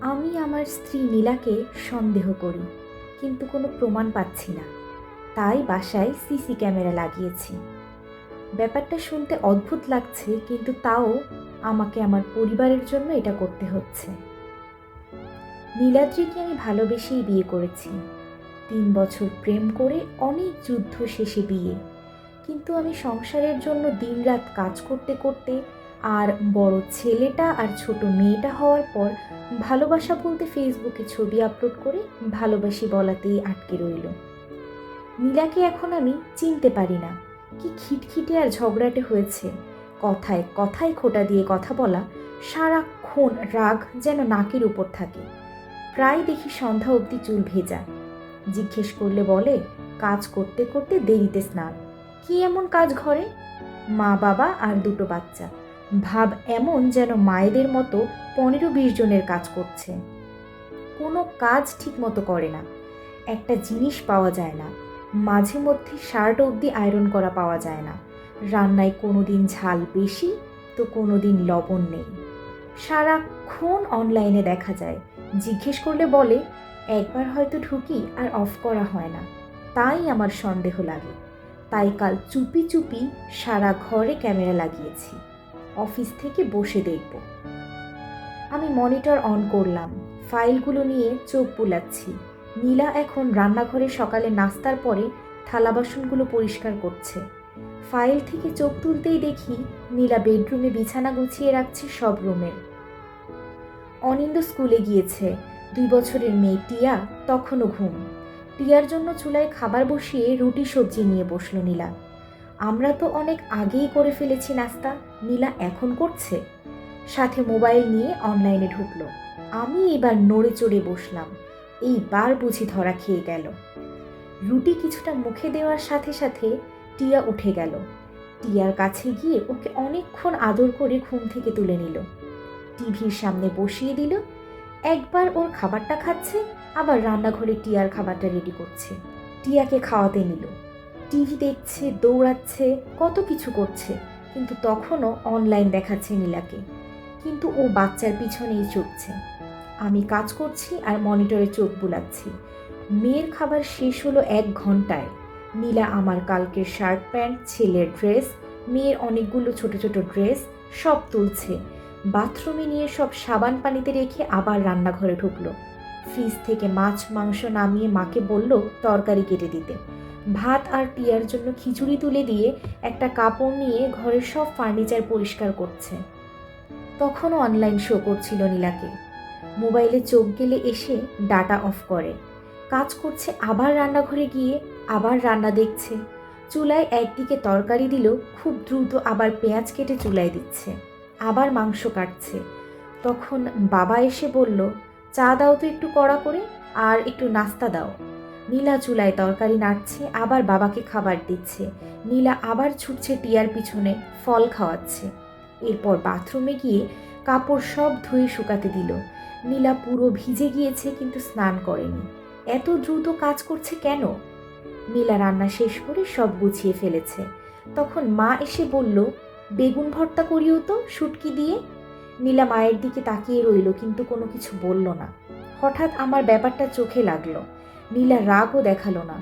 আমি আমার স্ত্রী নীলাকে সন্দেহ করি, কিন্তু কোনো প্রমাণ পাচ্ছি না। তাই বাসায় সিসি ক্যামেরা লাগিয়েছি। ব্যাপারটা শুনতে অদ্ভুত লাগছে, কিন্তু তাও আমাকে আমার পরিবারের জন্য এটা করতে হচ্ছে। নীলাদ্রিকে আমি ভালোবেসেই বিয়ে করেছি। 3 বছর প্রেম করে অনেক যুদ্ধ শেষে বিয়ে। কিন্তু আমি সংসারের জন্য দিনরাত কাজ করতে করতে আর বড় ছেলেটা আর ছোট মেয়েটা হওয়ার পর ভালোবাসা বলতে ফেসবুকে ছবি আপলোড করে ভালোবাসি বলাতেই আটকে রইল। নীলাকে এখন আমি চিনতে পারি না। কি খিটখিটে আর ঝগড়াটে হয়েছে। কথায় কথায় খোঁটা দিয়ে কথা বলা, সারাক্ষণ রাগ যেন নাকের উপর থাকে। প্রায় দেখি সন্ধ্যা অবধি চুল ভেজা। জিজ্ঞেস করলে বলে কাজ করতে করতে দেরিতে স্নান। কি এমন কাজ ঘরে? মা বাবা আর 2টো বাচ্চা। ভাব এমন যেন মায়েদের মতো 15-20 জনের কাজ করছে। কোনো কাজ ঠিক মতো করে না। একটা জিনিস পাওয়া যায় না। মাঝে মধ্যে শার্ট অবধি আয়রন করা পাওয়া যায় না। রান্নায় কোনো দিন ঝাল বেশি তো কোনো দিন লবণ নেই। সারাক্ষণ অনলাইনে দেখা যায়। জিজ্ঞেস করলে বলে একবার হয়তো ঢুকি আর অফ করা হয় না। তাই আমার সন্দেহ লাগে। তাই কাল চুপি চুপি সারা ঘরে ক্যামেরা লাগিয়েছি। অফিস থেকে বসে দেখব। আমি মনিটর অন করলাম, ফাইলগুলো নিয়ে চোখ বুলাচ্ছি। নীলা এখন রান্নাঘরে সকালে নাস্তার পরে থালা বাসনগুলো পরিষ্কার করছে। ফাইল থেকে চোখ তুলতেই দেখি নীলা বেডরুমে বিছানা গুছিয়ে রাখছে সব রুমের। অনিন্দ স্কুলে গিয়েছে। 2 বছরের মেয়ে টিয়া তখনও ঘুম। টিয়ার জন্য চুলায় খাবার বসিয়ে রুটি সবজি নিয়ে বসলো নীলা। আমরা তো অনেক আগেই করে ফেলেছি নাস্তা, নীলা এখন করছে। সাথে মোবাইল নিয়ে অনলাইনে ঢুকলো। আমি এবার নড়ে চড়ে বসলাম। এইবার বুঝি ধরা খেয়ে গেল। রুটি কিছুটা মুখে দেওয়ার সাথে সাথে টিয়া উঠে গেল। টিয়ার কাছে গিয়ে ওকে অনেকক্ষণ আদর করে ঘুম থেকে তুলে নিল। টিভির সামনে বসিয়ে দিল। একবার ওর খাবারটা খাচ্ছে, আবার রান্নাঘরে টিয়ার খাবারটা রেডি করছে। টিয়াকে খাওয়াতে নিল। টিভি দেখছে, দৌড়াচ্ছে, কত কিছু করছে, কিন্তু তখনও অনলাইন দেখাচ্ছে নীলাকে। কিন্তু ও বাচ্চার পিছনেই ছুটছে। আমি কাজ করছি আর মনিটরে চোখ বুলাচ্ছি। মেয়ের খাবার শেষ হলো 1 ঘন্টায়। নীলা আমার কালকের শার্ট প্যান্ট, ছেলের ড্রেস, মেয়ের অনেকগুলো ছোট ছোট ড্রেস সব তুলছে। বাথরুমে নিয়ে সব সাবান পানিতে রেখে আবার রান্নাঘরে ঢুকলো। ফ্রিজ থেকে মাছ মাংস নামিয়ে মাকে বলল তরকারি কেটে দিতে। ভাত আর টিয়ার জন্য খিচুড়ি তুলে দিয়ে একটা কাপড় নিয়ে ঘরের সব ফার্নিচার পরিষ্কার করছে। তখনও অনলাইন শো করছিল নীলাকে। মোবাইলে চোখ গেলে এসে ডাটা অফ করে। কাজ করছে, আবার রান্নাঘরে গিয়ে আবার রান্না দেখছে। চুলায় একদিকে তরকারি দিল, খুব দ্রুত আবার পেঁয়াজ কেটে চুলায় দিচ্ছে, আবার মাংস কাটছে। তখন বাবা এসে বলল চা দাও তো একটু কড়া করে, আর একটু নাস্তা দাও। নীলা চুলায় তরকারি নাড়ছে, আবার বাবাকে খাবার দিচ্ছে। নীলা আবার ছুটছে টিয়ার পিছনে, ফল খাওয়াচ্ছে। এরপর বাথরুমে গিয়ে কাপড় সব ধুয়ে শুকাতে দিল। নীলা পুরো ভিজে গিয়েছে, কিন্তু স্নান করেনি। এত দ্রুত কাজ করছে কেন? নীলা রান্না শেষ করে সব গুছিয়ে ফেলেছে। তখন মা এসে বলল বেগুন ভর্তা করিও তো শুটকি দিয়ে। নীলা মায়ের দিকে তাকিয়ে রইল, কিন্তু কোনো কিছু বলল না। হঠাৎ আমার ব্যাপারটা চোখে লাগলো। নীলা রাগও দেখালো না।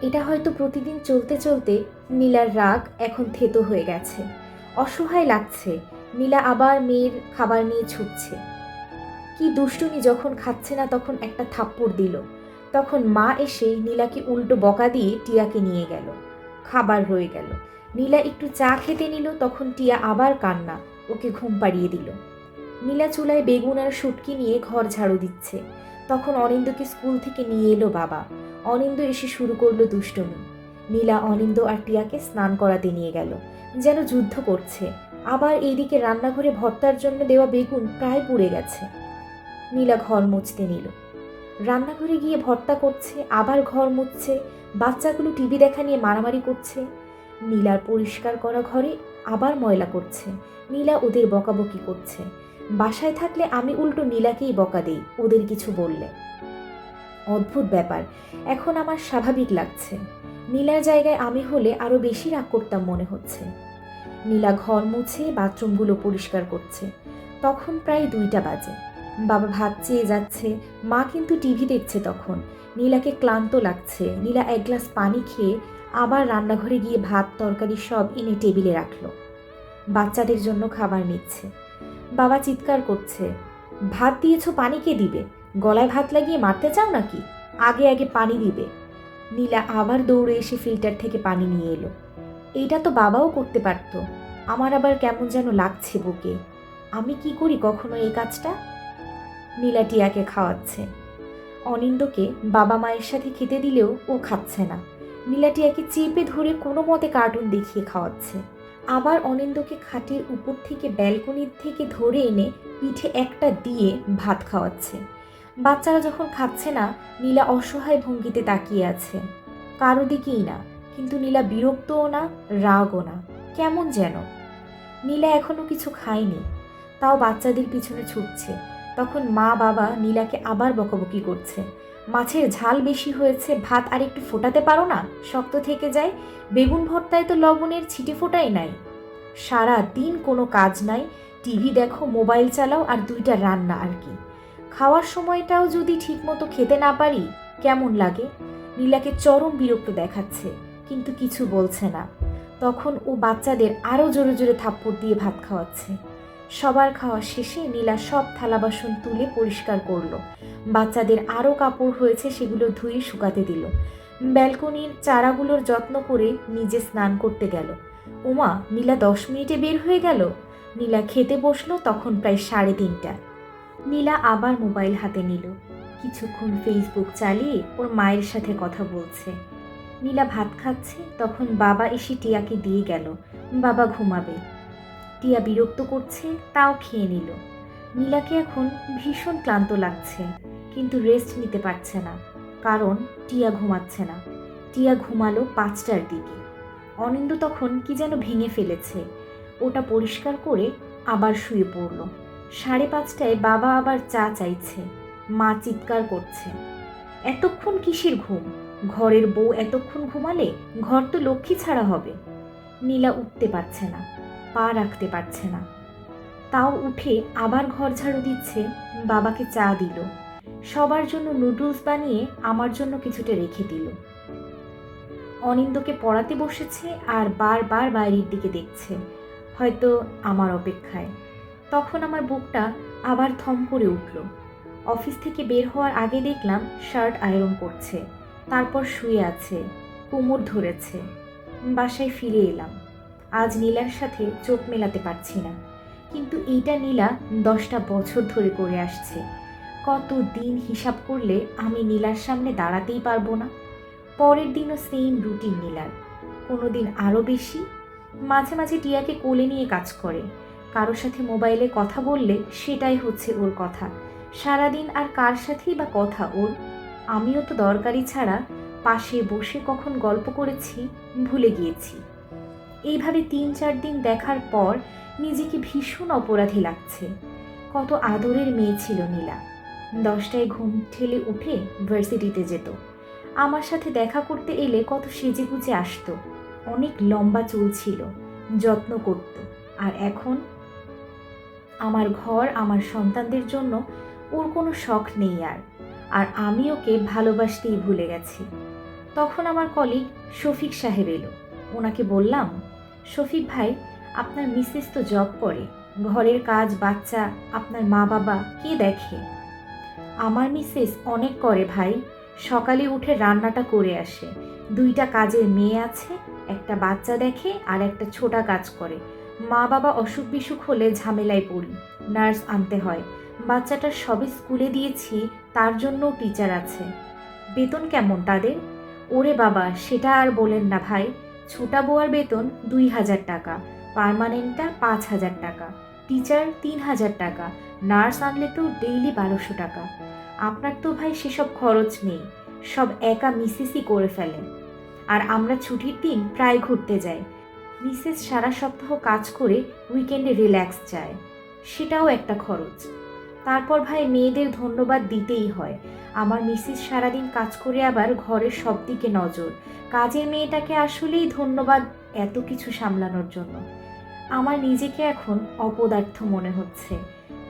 এটা হয়তো প্রতিদিন চলতে চলতে নীলার রাগ এখন থেতো হয়ে গেছে। অসহায় লাগছে। নীলা আবার মেয়ের খাবার নিয়ে ছুটছে। কি দুষ্টুমি, যখন খাচ্ছে না তখন একটা থাপ্পড় দিল। তখন মা এসে নীলাকে উল্টো বকা দিয়ে টিয়াকে নিয়ে গেল। খাবার রয়ে গেল। নীলা একটু চা খেতে নিল, তখন টিয়া আবার কান্না, ওকে ঘুম পাড়িয়ে দিল। নীলা চুলায় বেগুন আর শুটকি নিয়ে ঘর ঝাড়ু দিচ্ছে। তখন অনিন্দকে স্কুল থেকে নিয়ে এলো বাবা। অনিন্দ এসে শুরু করলো দুষ্টুমি। নীলা অনিন্দ আর টিয়াকে স্নান করাতে নিয়ে গেল, যেন যুদ্ধ করছে। আবার এইদিকে রান্নাঘরে ভর্তার জন্য দেওয়া বেগুন প্রায় পুড়ে গেছে। নীলা ঘর মুছতে নিল। রান্নাঘরে গিয়ে ভর্তা করছে, আবার ঘর মুছছে। বাচ্চাগুলো টিভি দেখা নিয়ে মারামারি করছে। নীলার পরিষ্কার করা ঘরে আবার ময়লা করছে। নীলা ওদের বকাবকি করছে। বাসায় থাকলে আমি উল্টো নীলাকেই বকা দেই ওদের কিছু বললে। অদ্ভুত ব্যাপার, এখন আমার স্বাভাবিক লাগছে। নীলার জায়গায় আমি হলে আরো বেশি রাগ করতাম মনে হচ্ছে। নীলা ঘর মুছে বাথরুমগুলো পরিষ্কার করছে। তখন প্রায় 2টা বাজে। বাবা ভাত চেয়ে যাচ্ছে, মা কিন্তু টিভি দেখছে তখন। নীলাকে ক্লান্ত লাগছে। নীলা এক গ্লাস পানি খেয়ে আবার রান্নাঘরে গিয়ে ভাত তরকারি সব এনে টেবিলে রাখলো। বাচ্চাদের জন্য খাবার নিচ্ছে। বাবা চিৎকার করছে, ভাত দিয়েছো, পানি কে দিবে? গলায় ভাত লাগিয়ে মারতে চাও নাকি? আগে আগে পানি দিবে। নীলা আবার দৌড়ে এসে ফিল্টার থেকে পানি নিয়ে এলো। এইটা তো বাবাও করতে পারত। আমার আবার কেমন যেন লাগছে বুকে। আমি কি করি কখনো এই কাজটা? নীলা টিয়াকে খাওয়াচ্ছে। অনিন্দকে বাবা মায়ের সাথে খেতে দিলেও ও খাচ্ছে না। নীলা টিয়াকে চেপে ধরে কোনো মতে কার্টুন দেখিয়ে খাওয়াচ্ছে। আবার অনিন্দকে খাটের উপর থেকে ব্যালকনির থেকে ধরে এনে পিঠে একটা দিয়ে ভাত খাওয়াচ্ছে। বাচ্চারা যখন খাচ্ছে না, নীলা অসহায় ভঙ্গিতে তাকিয়ে আছে। কারো দিকেই না, কিন্তু নীলা বিরক্তও না, রাগও না, কেমন যেন। নীলা এখনো কিছু খায়নি, তাও বাচ্চাদের পিছনে ছুটছে। তখন মা বাবা নীলাকে আবার বকাবকি করছে। মাছের ঝাল বেশি হয়েছে, ভাত আর একটু ফোটাতে পারো না, শক্ত থেকে যায়। বেগুন ভর্তায় তো লবণের ছিটে ফোটাই নাই। সারা দিন কোনো কাজ নাই, টিভি দেখো, মোবাইল চালাও, আর দুইটা রান্না আর কি। খাওয়ার সময়টাও যদি ঠিকমতো খেতে না পারি কেমন লাগে? নীলাকে চরম বিরক্ত দেখাচ্ছে, কিন্তু কিছু বলছে না। তখন ও বাচ্চাদের আরও জোরে জোরে থাপ্পড় দিয়ে ভাত খাওয়াচ্ছে। সবার খাওয়া শেষে নীলা সব থালা বাসন তুলে পরিষ্কার করলো। বাচ্চাদের আরও কাপড় হয়েছে, সেগুলো ধুয়ে শুকাতে দিল। ব্যালকনির চারাগুলোর যত্ন করে নিজে স্নান করতে গেল। ওমা, নীলা 10 মিনিটে বের হয়ে গেল। নীলা খেতে বসলো তখন প্রায় 3:30। নীলা আবার মোবাইল হাতে নিল। কিছুক্ষণ ফেসবুক চালিয়ে ওর মায়ের সাথে কথা বলছে। নীলা ভাত খাচ্ছে, তখন বাবা এসে টিয়াকে দিয়ে গেল। বাবা ঘুমাবে। টিয়া বিরক্ত করছে, তাও খেয়ে নিল। নীলাকে এখন ভীষণ ক্লান্ত লাগছে, কিন্তু রেস্ট নিতে পারছে না, কারণ টিয়া ঘুমাচ্ছে না। টিয়া ঘুমালো 5টার দিকে। অনিন্দ তখন কি যেন ভেঙে ফেলেছে, ওটা পরিষ্কার করে আবার শুয়ে পড়ল। 5:30টায় বাবা আবার চা চাইছে। মা চিৎকার করছে, এতক্ষণ কিসের ঘুম? ঘরের বউ এতক্ষণ ঘুমালে ঘর তো লক্ষ্মী ছাড়া হবে। নীলা উঠতে পারছে না, পা রাখতে পারছে না, তাও উঠে আবার ঘর ঝাড়ু দিচ্ছে। বাবাকে চা দিল, সবার জন্য নুডলস বানিয়ে আমার জন্য কিছুটা রেখে দিল। অনিন্দকে পড়াতে বসেছে আর বারবার বাইরের দিকে দেখছে, হয়তো আমার অপেক্ষায়। তখন আমার বুকটা আবার থম করে উঠল। অফিস থেকে বের হওয়ার আগে দেখলাম শার্ট আয়রন করছে, তারপর শুয়ে আছে, কোমর ধরেছে। বাসায় ফিরে এলাম। আজ নীলার সাথে চোখ মেলাতে পারছি না, কিন্তু এইটা নীলা 10টা বছর ধরে করে আসছে। কত দিন হিসাব করলে আমি নীলার সামনে দাঁড়াতেই পারবো না। পরের দিনও সেম রুটিন নীলার, কোনো দিন আরও বেশি। মাঝে মাঝে টিয়াকে কোলে নিয়ে কাজ করে, কারোর সাথে মোবাইলে কথা বললে সেটাই হচ্ছে ওর কথা। সারাদিন আর কার সাথেই বা কথা ওর? আমিও তো দরকারি ছাড়া পাশে বসে কখন গল্প করেছি ভুলে গিয়েছি। এইভাবে 3-4 দিন দেখার পর নিজেকে ভীষণ অপরাধী লাগছে। কত আদরের মেয়ে ছিল নীলা। 10টায় ঘুম ঠেলে উঠে ভার্সিটিতে যেত। আমার সাথে দেখা করতে এলে কত সেজেগুজে আসতো, অনেক লম্বা চুল ছিল, যত্ন করত। আর এখন আমার ঘর, আমার সন্তানদের জন্য ওর কোনো শখ নেই আর। আর আমি ওকে ভালোবাসতেই ভুলে গেছি। তখন আমার কলিগ শফিক সাহেব এলো। ওনাকে বললাম, শফিক ভাই, আপনার মিসেস তো জব করে, ঘরের কাজ বাচ্চা আপনার মা বাবা কে দেখে? আমার মিসেস অনেক করে ভাই, সকালে উঠে রান্নাটা করে আসে। 2টা কাজের মেয়ে আছে, একটা বাচ্চা দেখে আর একটা ছোটা কাজ করে। মা বাবা অসুখ বিসুখ হলে ঝামেলায় পড়ি, নার্স আনতে হয়। বাচ্চাটার সবে স্কুলে দিয়েছি, তার জন্যও টিচার আছে। বেতন কেমন তাদের? ওরে বাবা, সেটা আর বলেন না ভাই। ছোটা বউয়ার বেতন 2,000 টাকা, পার্মানেন্টটা 5,000 টাকা, টিচার 3,000 টাকা, নার্স আনলে তো ডেইলি 1200 টাকা। আপনার তো ভাই সেসব খরচ নেই, সব একা মিসেসই করে ফেলেন। আর আমরা ছুটির দিন প্রায় ঘুরতে যাই। মিসেস সারা সপ্তাহ কাজ করে উইকেন্ডে রিল্যাক্স চায়, সেটাও একটা খরচ। তারপর ভাই মেয়েদের ধন্যবাদ দিতেই হয়। আমার মিসেস সারাদিন কাজ করে আবার ঘরের সব দিকে নজর। কাজের মেয়েটাকে আসলেই ধন্যবাদ এত কিছু সামলানোর জন্য। আমার নিজেকে এখন অপদার্থ মনে হচ্ছে।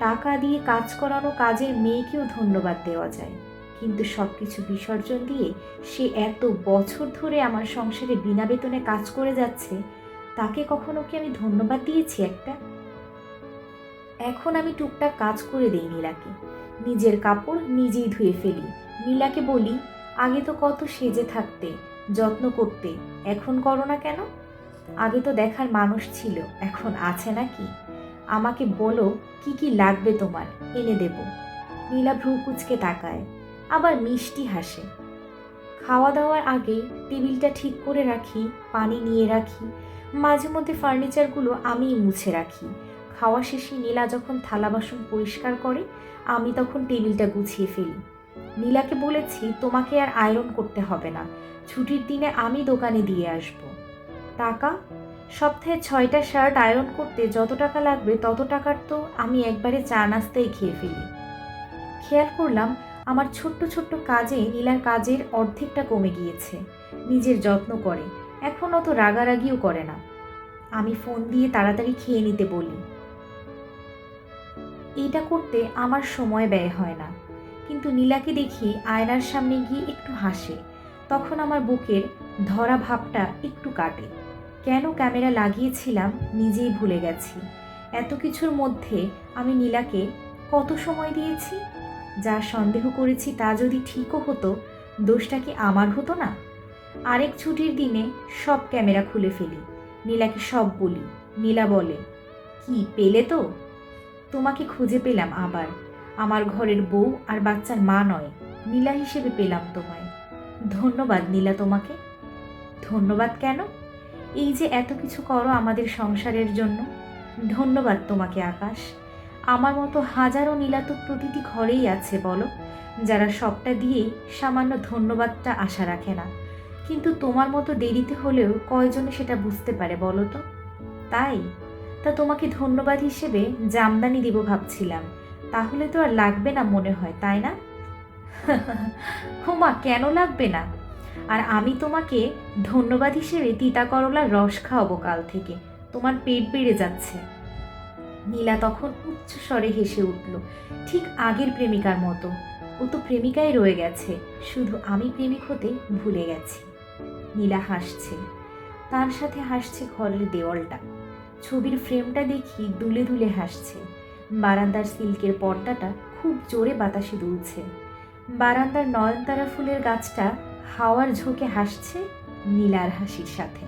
টাকা দিয়ে কাজ করানো কাজের মেয়েকেও ধন্যবাদ দেওয়া যায়, কিন্তু সব কিছু বিসর্জন দিয়ে সে এত বছর ধরে আমার সংসারে বিনা বেতনে কাজ করে যাচ্ছে, তাকে কখনো কি আমি ধন্যবাদ দিয়েছি একটা? এখন আমি টুকটাক কাজ করে দেই নীলাকে, নিজের কাপড় নিজেই ধুয়ে ফেলি। নীলাকে বলি, আগে তো কত সেজে থাকতে, যত্ন করতে, এখন করো না কেন? আগে তো দেখার মানুষ ছিল, এখন আছে নাকি? আমাকে বলো কি কি লাগবে তোমার, এনে দেব। নীলা ভ্রু কুঁচকে তাকায়, আবার মিষ্টি হাসে। খাওয়া দাওয়ার আগে টেবিলটা ঠিক করে রাখি, পানি নিয়ে রাখি, মাঝে মধ্যে ফার্নিচারগুলো আমিই মুছে রাখি। খাওয়া শেষে নীলা যখন থালা বাসন পরিষ্কার করে, আমি তখন টেবিলটা গুছিয়ে ফেলি। নীলাকে বলেছি, তোমাকে আর আয়রন করতে হবে না, ছুটির দিনে আমি দোকানে দিয়ে আসব। টাকা? সপ্তাহে 6টা শার্ট আয়রন করতে যত টাকা লাগবে তত টাকার তো আমি একবারে চা নাস্তাই খেয়ে ফেলি। খেয়াল করলাম আমার ছোট্ট ছোট্ট কাজে নীলার কাজের অর্ধেকটা কমে গিয়েছে। নিজের যত্ন করে, এখন অত রাগারাগিও করে না। আমি ফোন দিয়ে তাড়াতাড়ি খেয়ে নিতে বলি। এইটা করতে আমার সময় ব্যয় হয় না, কিন্তু নীলাকে দেখি আয়নার সামনে গিয়ে একটু হাসে, তখন আমার বুকের ধরা ভাবটা একটু কাটে। কেন ক্যামেরা লাগিয়েছিলাম নিজেই ভুলে গেছি। এত কিছুর মধ্যে আমি নীলাকে কত সময় দিয়েছি? যা সন্দেহ করেছি তা যদি ঠিকও হতো, দোষটা কি আমার হতো না? আরেক ছুটির দিনে সব ক্যামেরা খুলে ফেলি, নীলাকে সব বলি। নীলা বলে, কি পেলে তো? তোমাকে খুঁজে পেলাম আবার, আমার ঘরের বউ আর বাচ্চার মা নয়, নীলা হিসেবে পেলাম তোমায়। ধন্যবাদ নীলা তোমাকে। ধন্যবাদ কেন? এই যে এত কিছু করো আমাদের সংসারের জন্য। ধন্যবাদ তোমাকে আকাশ। আমার মতো হাজারো নীলা তো প্রতিটি ঘরেই আছে বলো, যারা সবটা দিয়েই সামান্য ধন্যবাদটা আশা রাখে না। কিন্তু তোমার মতো দেরিতে হলেও কয়জনে সেটা বুঝতে পারে বলো তো? তাই তা তোমাকে ধন্যবাদ হিসেবে জামদানি দেব ভাবছিলাম, তাহলে তো আর লাগবে না মনে হয়, তাই না? হুমা, কেন লাগবে না? আর আমি তোমাকে ধন্যবাদ হিসেবে তিতা করলার রস খাওয়াবো কাল থেকে, তোমার পেট বেড়ে যাচ্ছে। নীলা তখন উচ্চ স্বরে হেসে উঠল, ঠিক আগের প্রেমিকার মতো। ও তো প্রেমিকাই রয়ে গেছে, শুধু আমি প্রেমিক হতে ভুলে গেছি। নীলা হাসছে, তার সাথে হাসছে ঘরের দেওয়ালটা। ছবির ফ্রেমটা দেখি দুলে দুলে হাসছে। বারান্দার সিল্কের পর্দাটা খুব জোরে বাতাসে দুলছে। বারান্দার নয়নতারা ফুলের গাছটা হাওয়ার ঝোঁকে হাসছে নীলার হাসির সাথে।